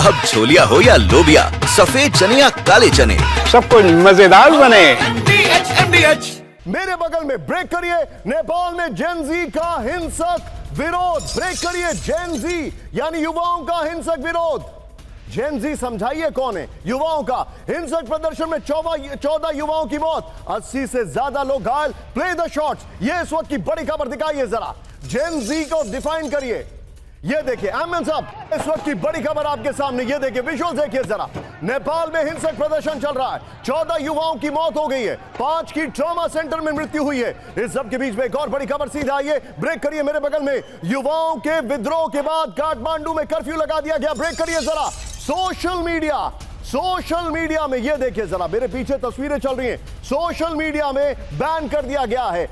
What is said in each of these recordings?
अब छोलिया हो या लोबिया, सफेद चने या काले चने, सब कुछ मजेदार बने। मेरे बगल में ब्रेक करिए, नेपाल में जेन जी का हिंसक विरोध। ब्रेक करिए, जेन जी यानी युवाओं का हिंसक विरोध। जेन जी समझाइए कौन है? युवाओं का हिंसक प्रदर्शन में 14 युवाओं की मौत, 80 से ज्यादा लोग घायल। प्ले द शॉट्स, ये इस वक्त की बड़ी खबर दिखाइए जरा। जेन जी को डिफाइन करिए। ये देखिए एमएन साहब, इस वक्त की बड़ी खबर आपके सामने। ये देखिए विजुअल देखिए जरा। नेपाल में हिंसक प्रदर्शन चल रहा है, 14 युवाओं की मौत हो गई है, 5 की ट्रॉमा सेंटर में मृत्यु हुई है। इस सब के बीच में एक और बड़ी खबर सीधा आइए। ब्रेक करिए मेरे बगल में। युवाओं के विद्रोह के बाद काठमांडू में कर्फ्यू लगा दिया गया। ब्रेक करिए जरा। सोशल मीडिया में ये देखिए जरा, मेरे पीछे तस्वीरें चल रही हैं। सोशल मीडिया में बैन कर दिया गया है।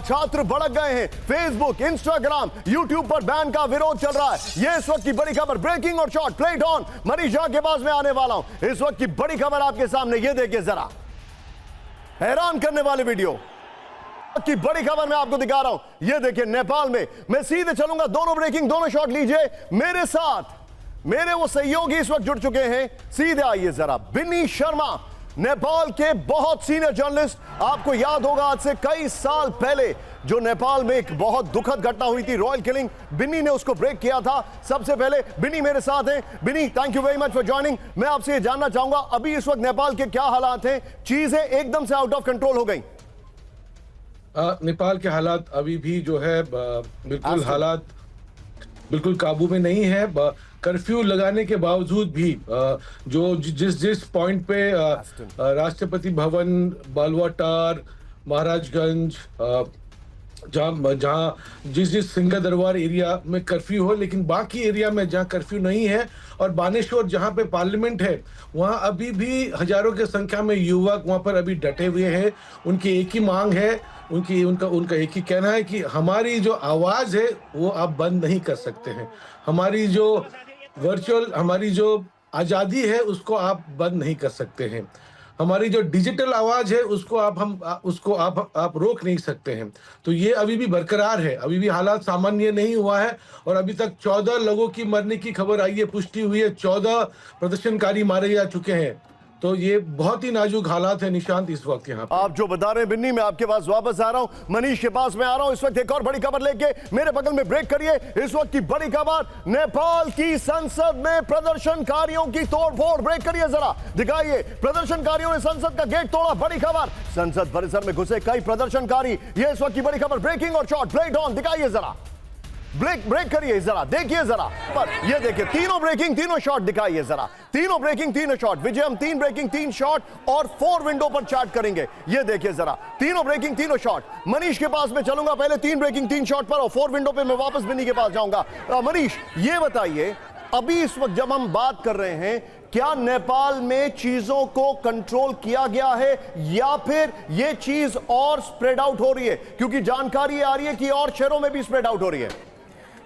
छात्र भड़क गए हैं। फेसबुक, इंस्टाग्राम, यूट्यूब पर बैन का विरोध चल रहा है। ये इस वक्त की बड़ी खबर। ब्रेकिंग और short, play it on. Manish Jha के पास में आने वाला हूं। इस वक्त की बड़ी खबर आपके सामने। ये देखिए जरा, हैरान करने वाली वीडियो की बड़ी खबर मैं आपको दिखा रहा हूं। ये देखिए नेपाल में। मैं सीधे चलूंगा, दोनों ब्रेकिंग, दोनों शॉट लीजिए मेरे साथ। मेरे वो सहयोगी इस वक्त जुड़ चुके हैं। सीधे आइए जरा। बिन्नी शर्मा, नेपाल के बहुत सीनियर जर्नलिस्ट। आपको याद होगा आज से कई साल पहले जो नेपाल में एक बहुत दुखद घटना हुई थी, रॉयल किलिंग, बिन्नी ने उसको ब्रेक किया था सबसे पहले। बिन्नी मेरे साथ हैं। Binny, thank you very much for joining. मैं आपसे ये जानना चाहूंगा, अभी इस वक्त नेपाल के क्या हालात हैं? चीजें एकदम से आउट ऑफ कंट्रोल हो गई। नेपाल के हालात अभी भी जो है बिल्कुल हालात बिल्कुल काबू में नहीं है। कर्फ्यू लगाने के बावजूद भी जो जिस पॉइंट पे राष्ट्रपति भवन, बालवाटार, महाराजगंज, जहां जिस सिंगा दरबार एरिया में कर्फ्यू हो, लेकिन बाकी एरिया में जहां कर्फ्यू नहीं है, और बानेश्वर जहां पे पार्लियामेंट है, वहां अभी भी हजारों की संख्या में युवक वहां पर अभी डटे हुए हैं। उनकी एक ही मांग है, उनका एक ही कहना है कि हमारी जो आवाज है वो आप बंद नहीं कर सकते हैं। हमारी जो आज़ादी है उसको आप बंद नहीं कर सकते हैं। हमारी जो डिजिटल आवाज है उसको आप रोक नहीं सकते हैं। तो ये अभी भी बरकरार है, अभी भी हालात सामान्य नहीं हुआ है। और अभी तक 14 लोगों की मरने की खबर आई है, पुष्टि हुई है। 14 प्रदर्शनकारी मारे जा चुके हैं। तो ये बहुत ही नाजुक हालात है निशांत इस वक्त यहाँ पे। आप जो बता रहे हैं बिन्नी, मैं आपके पास वापस आ रहा हूं। मनीष के पास में आ रहा हूं। इस वक्त एक और बड़ी खबर लेके मेरे बगल में। ब्रेक करिए। इस वक्त की बड़ी खबर, नेपाल की संसद में प्रदर्शनकारियों की तोड़फोड़। ब्रेक करिए जरा, दिखाइए। प्रदर्शनकारियों ने संसद का गेट तोड़ा। बड़ी खबर, संसद परिसर में घुसे कई प्रदर्शनकारी। ये इस वक्त की बड़ी खबर। ब्रेकिंग और शॉर्ट, प्ले इट ऑन, दिखाइए जरा। ब्रेक करिए जरा, देखिए जरा पर। ये देखिए, तीनों ब्रेकिंग, तीनों शॉट दिखाइए जरा। तीनों ब्रेकिंग, तीनों शॉट। विजय, हम 3 ब्रेकिंग, 3 शॉट और 4 विंडो पर चार्ट करेंगे। ये देखिए जरा, तीनों ब्रेकिंग, तीनों शॉट। मनीष के पास में चलूंगा पहले 3 ब्रेकिंग, 3 शॉट पर, और 4 विंडो पे मैं वापस बिन्नी के पास जाऊंगा। मनीष, ये बताइए, अभी इस वक्त जब हम बात कर रहे हैं, क्या नेपाल में चीजों को कंट्रोल किया गया है या फिर ये चीज और स्प्रेड आउट हो रही है? क्योंकि जानकारी आ रही है कि और शहरों में भी स्प्रेड आउट हो रही है।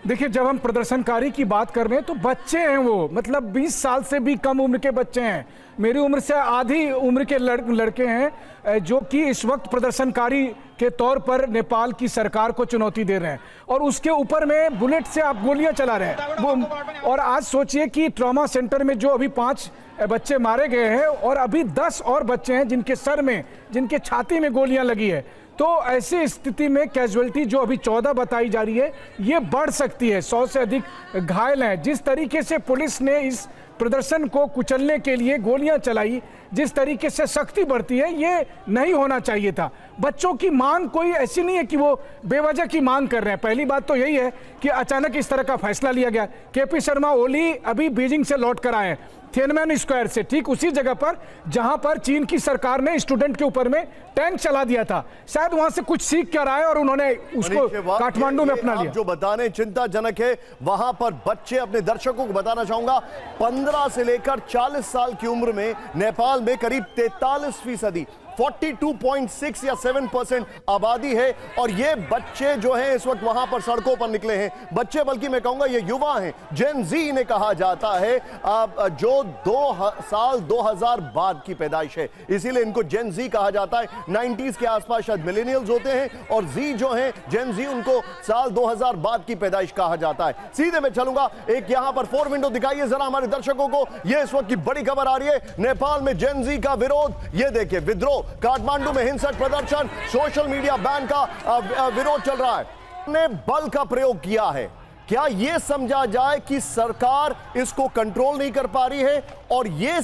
देखिए, जब हम प्रदर्शनकारी की बात कर रहे हैं तो बच्चे हैं वो, मतलब 20 साल से भी कम उम्र के बच्चे हैं। मेरी उम्र से आधी उम्र के लड़के हैं जो कि इस वक्त प्रदर्शनकारी के तौर पर नेपाल की सरकार को चुनौती दे रहे हैं, और उसके ऊपर में बुलेट से आप गोलियां चला रहे हैं वो। और आज सोचिए कि ट्रॉमा सेंटर में जो अभी 5 बच्चे मारे गए हैं, और अभी 10 और बच्चे हैं जिनके सर में, जिनके छाती में गोलियां लगी है। तो ऐसी स्थिति में कैजुअलिटी जो अभी 14 बताई जा रही है, ये बढ़ सकती है। 100 से अधिक घायल हैं। जिस तरीके से पुलिस ने इस प्रदर्शन को कुचलने के लिए गोलियां चलाई, जिस तरीके से सख्ती बढ़ती है, ये नहीं होना चाहिए था। बच्चों की मांग कोई ऐसी नहीं है कि वो बेवजह की मांग कर रहे हैं। पहली बात तो यही है कि अचानक इस तरह का फैसला लिया गया। केपी शर्मा ओली अभी बीजिंग से लौट कर आए हैं, थिएनमेन स्क्वायर से, ठीक उसी जगह पर जहां पर चीन की सरकार ने स्टूडेंट के ऊपर में टैंक चला दिया था। शायद वहां से कुछ सीख कर आए और उन्होंने उसको काठमांडू में अपना लिया। जो बताने चिंताजनक है, वहां पर बच्चे, अपने दर्शकों को बताना चाहूंगा, 15 से लेकर 40 साल की उम्र में नेपाल में करीब 43%, 42.6 या 7% आबादी है और ये बच्चे जो हैं इस वक्त वहां पर सड़कों पर निकले हैं। बच्चे बल्कि मैं कहूंगा ये युवा हैं, जेन जी ने कहा जाता है, जो 2000 बाद की पैदाइश है, इसीलिए इनको जेन जी कहा जाता है। 90s के आसपास शायद मिलेनियल्स होते हैं और जी जो हैं जेन जी, उनको साल 2000 बाद की पैदाइश कहा जाता है। सीधे मैं चलूंगा, एक यहां पर 4 विंडो दिखाइए जरा हमारे दर्शकों को। ये इस वक्त की बड़ी खबर आ रही है, नेपाल में जेन जी का विरोध, ये देखिए विद्रोह, काठमांडू में हिंसक प्रदर्शन, सोशल मीडिया बैन का विरोध चल रहा है। ने बल का प्रयोग किया है। क्या यह समझा जाए कि सरकार इसको कंट्रोल नहीं कर पा रही है और यह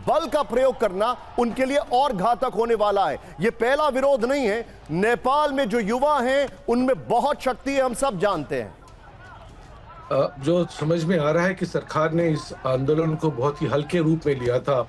बल का प्रयोग करना उनके लिए और घातक होने वाला है? यह पहला विरोध नहीं है। नेपाल में जो युवा हैं उनमें बहुत शक्ति है, हम सब जानते हैं। जो समझ में आ रहा है कि सरकार ने इस आंदोलन को बहुत ही हल्के रूप में लिया था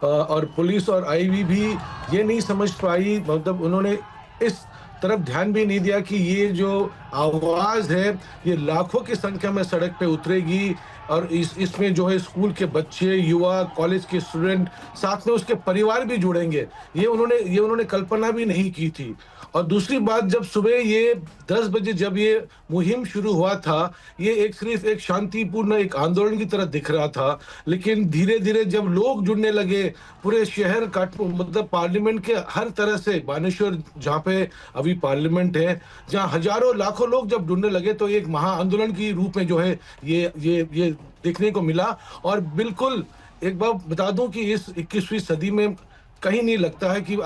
और पुलिस और आईबी भी ये नहीं समझ पाई, मतलब उन्होंने इस तरफ ध्यान भी नहीं दिया कि ये जो आवाज है ये लाखों की संख्या में सड़क पे उतरेगी और इसमें जो है स्कूल के बच्चे, युवा, कॉलेज के स्टूडेंट, साथ में उसके परिवार भी जुड़ेंगे। ये उन्होंने कल्पना भी नहीं की थी। और दूसरी बात, जब सुबह ये 10 बजे जब ये मुहिम शुरू हुआ था, ये सिर्फ एक शांतिपूर्ण एक आंदोलन की तरह दिख रहा था, लेकिन धीरे धीरे जब लोग जुड़ने लगे, पूरे शहर मतलब पार्लियामेंट के हर तरह से, बानेश्वर जहाँ पे अभी पार्लियामेंट है, जहाँ हजारों लाखों लोग जब जुड़ने लगे, तो एक महा आंदोलन की रूप में जो है ये देखने को मिला। और बिल्कुल एक बात बता दूं कि इस 21वीं सदी में कहीं नहीं लगता है कि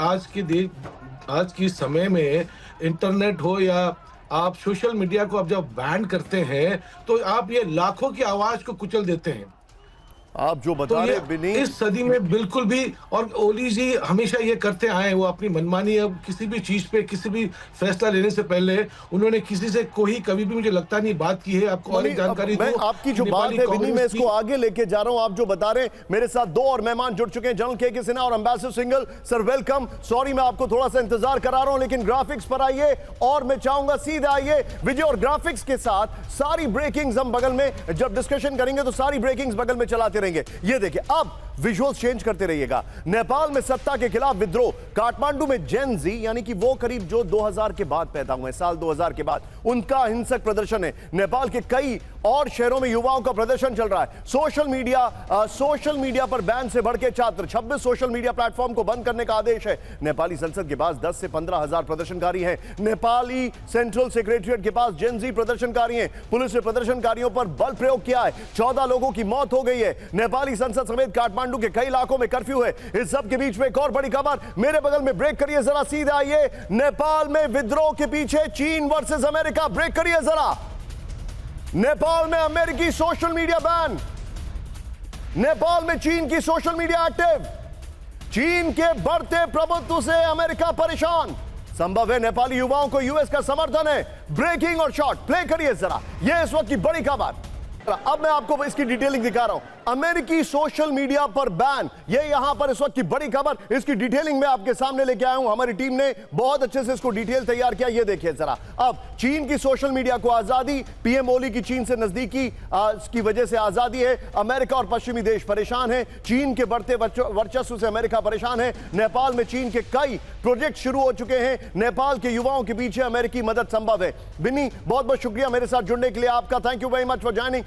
आज की समय में इंटरनेट हो या आप सोशल मीडिया को अब जब बैन करते हैं तो आप ये लाखों की आवाज को कुचल देते हैं। आप जो बता रहे बिनी, इस सदी में बिल्कुल भी, और ओली जी हमेशा ये करते आए, वो अपनी मनमानी, अब किसी भी चीज पे किसी भी फैसला लेने से पहले उन्होंने किसी से कभी भी मुझे लगता नहीं बात की है। आपको और जानकारी मैं आपकी जो बात है बिनी, मैं इसको आगे लेके जा रहा हूं। आप जो बता रहे हैं, मेरे साथ 2 और मेहमान जुड़ चुके हैं, जनरल के सिन्हा और ambassador Singhal. Sir welcome. Sorry मैं आपको थोड़ा सा इंतजार करा रहा हूं, लेकिन ग्राफिक्स पर आइए और मैं चाहूंगा सीधे आइए विजय। और ग्राफिक्स के साथ सारी ब्रेकिंग्स हम बगल में जब डिस्कशन करेंगे तो सारी ब्रेकिंग्स बगल में चलाते रहेंगे। ये देखिए, अब विजुअल्स चेंज करते रहिएगा। नेपाल में सत्ता के खिलाफ विद्रोह, काठमांडू में जेन जी यानी कि वो करीब जो 2000 के बाद पैदा हुए, साल 2000 के बाद, उनका हिंसक प्रदर्शन है। नेपाल के कई और शहरों में युवाओं का प्रदर्शन चल रहा है। सोशल मीडिया पर बैन से बढ़ के छात्र, 26 सोशल मीडिया प्लेटफॉर्म को बंद करने का आदेश है। नेपाली संसद के पास 10 से 15 हजार प्रदर्शनकारी हैं। नेपाली सेंट्रल सेक्रेटरिएट के पास जेन जी प्रदर्शनकारी हैं। पुलिस ने प्रदर्शनकारियों पर बल प्रयोग किया है। 14 लोगों की मौत हो गई है। नेपाली संसद समेत काठमांडू के कई इलाकों में कर्फ्यू है। इस सब के बीच में एक और बड़ी खबर, मेरे बगल में, ब्रेक करिए जरा, सीधे आइए। नेपाल में विद्रोह के पीछे चीन वर्सेस अमेरिका, ब्रेक करिए जरा। नेपाल में अमेरिकी सोशल मीडिया बैन, नेपाल में चीन की सोशल मीडिया एक्टिव, चीन के बढ़ते प्रभुत्व से अमेरिका परेशान, संभव है नेपाली युवाओं को यूएस का समर्थन है। ब्रेकिंग और शॉर्ट प्ले करिए जरा, यह इस वक्त की बड़ी खबर। अब मैं आपको इसकी डिटेलिंग दिखा रहा हूं। अमेरिकी सोशल मीडिया पर बैन, ये यहां पर इस वक्त की बड़ी खबर। इसकी डिटेलिंग मैं आपके सामने लेके आया हूं। हमारी टीम ने बहुत अच्छे से इसको डिटेल तैयार किया। ये देखिए जरा, अब चीन की सोशल मीडिया को आजादी, पीएम ओली की चीन से नजदीकी की वजह से आजादी है। अमेरिका और पश्चिमी देश परेशान है। चीन के बढ़ते वर्चस्व से अमेरिका परेशान है। नेपाल में चीन के कई प्रोजेक्ट शुरू हो चुके हैं। नेपाल के युवाओं के पीछे अमेरिकी मदद संभव है। बिन्नी, बहुत बहुत शुक्रिया मेरे साथ जुड़ने के लिए आपका। Thank you very much for joining.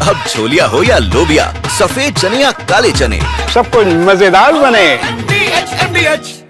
अब छोलिया हो या लोबिया, सफेद चने या काले चने, सब कुछ मजेदार बने। MDH